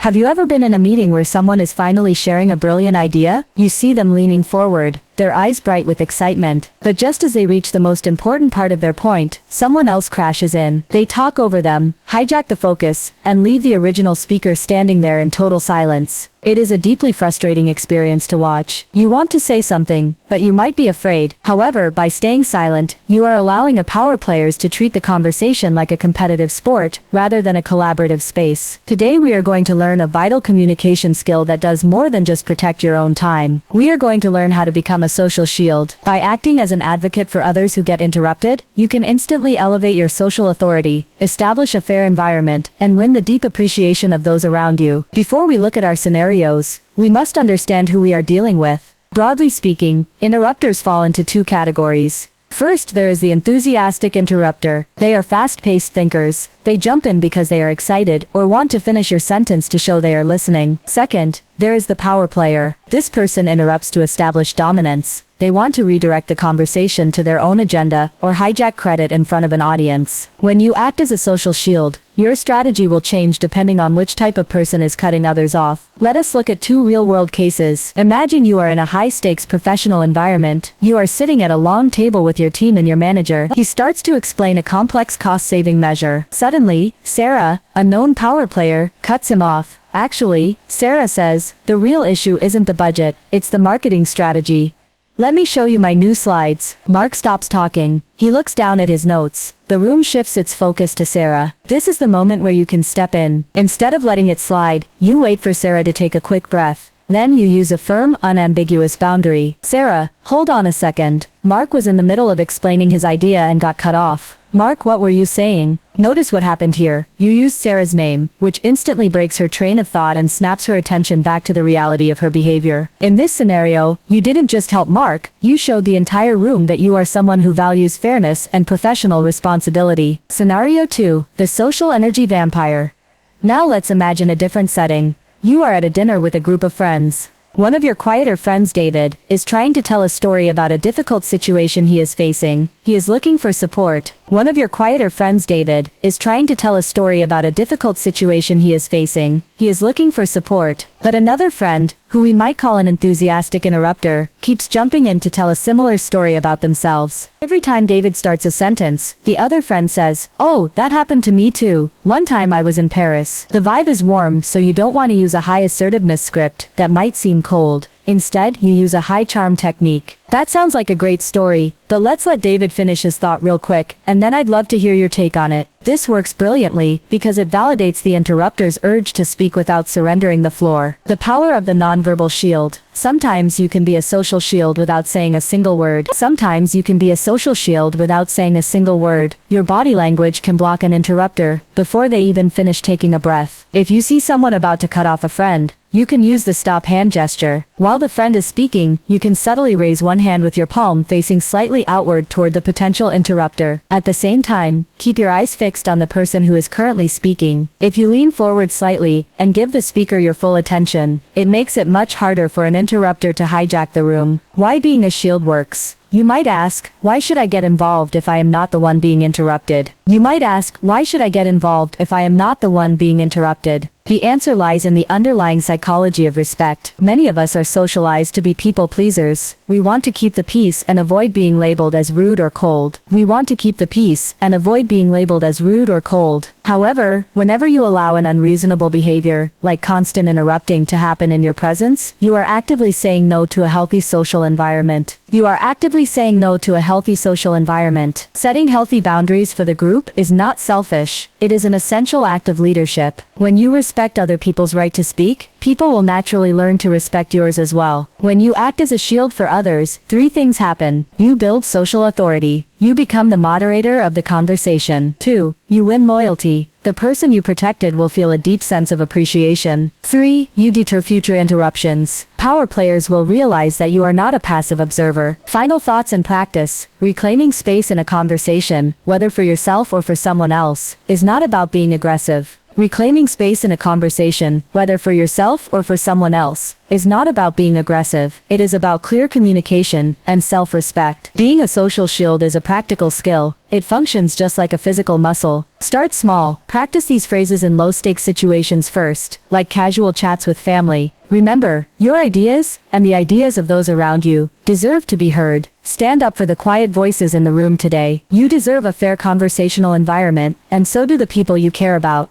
Have you ever been in a meeting where someone is finally sharing a brilliant idea? You see them leaning forward, their eyes bright with excitement, but just as they reach the most important part of their point, someone else crashes in. They talk over them, hijack the focus, and leave the original speaker standing there in total silence. It is a deeply frustrating experience to watch. You want to say something, but you might be afraid. However, by staying silent, you are allowing power players to treat the conversation like a competitive sport, rather than a collaborative space. Today we are going to learn a vital communication skill that does more than just protect your own time. We are going to learn how to become a social shield. By acting as an advocate for others who get interrupted, you can instantly elevate your social authority, establish a fair environment, and win the deep appreciation of those around you. Before we look at our scenarios, we must understand who we are dealing with. Broadly speaking, interrupters fall into two categories. First, there is the enthusiastic interrupter. They are fast-paced thinkers. They jump in because they are excited or want to finish your sentence to show they are listening. Second, there is the power player. This person interrupts to establish dominance. They want to redirect the conversation to their own agenda or hijack credit in front of an audience. When you act as a social shield, your strategy will change depending on which type of person is cutting others off. Let us look at two real-world cases. Imagine you are in a high-stakes professional environment. You are sitting at a long table with your team and your manager. He starts to explain a complex cost-saving measure. Suddenly, Sarah, a known power player, cuts him off. Actually, Sarah says, the real issue isn't the budget, it's the marketing strategy. Let me show you my new slides. Mark stops talking. He looks down at his notes. The room shifts its focus to Sarah. This is the moment where you can step in. Instead of letting it slide, you wait for Sarah to take a quick breath. Then you use a firm, unambiguous boundary. Sarah, hold on a second. Mark was in the middle of explaining his idea and got cut off. Mark, what were you saying? Notice what happened here. You used Sarah's name, which instantly breaks her train of thought and snaps her attention back to the reality of her behavior. In this scenario, you didn't just help Mark, you showed the entire room that you are someone who values fairness and professional responsibility. Scenario 2, the social energy vampire. Now let's imagine a different setting. You are at a dinner with a group of friends. One of your quieter friends, David, is trying to tell a story about a difficult situation he is facing. He is looking for support. One of your quieter friends, David, is trying to tell a story about a difficult situation he is facing. He is looking for support. But another friend, who we might call an enthusiastic interrupter, keeps jumping in to tell a similar story about themselves. Every time David starts a sentence, the other friend says, "Oh, that happened to me too. One time I was in Paris." The vibe is warm, so you don't want to use a high assertiveness script that might seem cold. Instead, you use a high charm technique. That sounds like a great story, but let's let David finish his thought real quick, and then I'd love to hear your take on it. This works brilliantly, because it validates the interrupter's urge to speak without surrendering the floor. The power of the nonverbal shield. Sometimes you can be a social shield without saying a single word. Sometimes you can be a social shield without saying a single word. Your body language can block an interrupter before they even finish taking a breath. If you see someone about to cut off a friend, you can use the stop hand gesture. While the friend is speaking, you can subtly raise one hand with your palm facing slightly outward toward the potential interrupter. At the same time, keep your eyes fixed on the person who is currently speaking. If you lean forward slightly and give the speaker your full attention, it makes it much harder for an interrupter to hijack the room. Why being a shield works. You might ask, why should I get involved if I am not the one being interrupted? You might ask, why should I get involved if I am not the one being interrupted? The answer lies in the underlying psychology of respect. Many of us are socialized to be people pleasers. We want to keep the peace and avoid being labeled as rude or cold. We want to keep the peace and avoid being labeled as rude or cold. However, whenever you allow an unreasonable behavior, like constant interrupting, to happen in your presence, you are actively saying no to a healthy social environment. You are actively saying no to a healthy social environment. Setting healthy boundaries for the group is not selfish. It is an essential act of leadership. When you respect other people's right to speak, people will naturally learn to respect yours as well. When you act as a shield for others, three things happen. You build social authority. You become the moderator of the conversation. 2. You win loyalty. The person you protected will feel a deep sense of appreciation. 3. You deter future interruptions. Power players will realize that you are not a passive observer. Final thoughts and practice. Reclaiming space in a conversation, whether for yourself or for someone else, is not about being aggressive. Reclaiming space in a conversation, whether for yourself or for someone else, is not about being aggressive. It is about clear communication and self-respect. Being a social shield is a practical skill. It functions just like a physical muscle. Start small. Practice these phrases in low-stakes situations first, like casual chats with family. Remember, your ideas, and the ideas of those around you, deserve to be heard. Stand up for the quiet voices in the room today. You deserve a fair conversational environment, and so do the people you care about.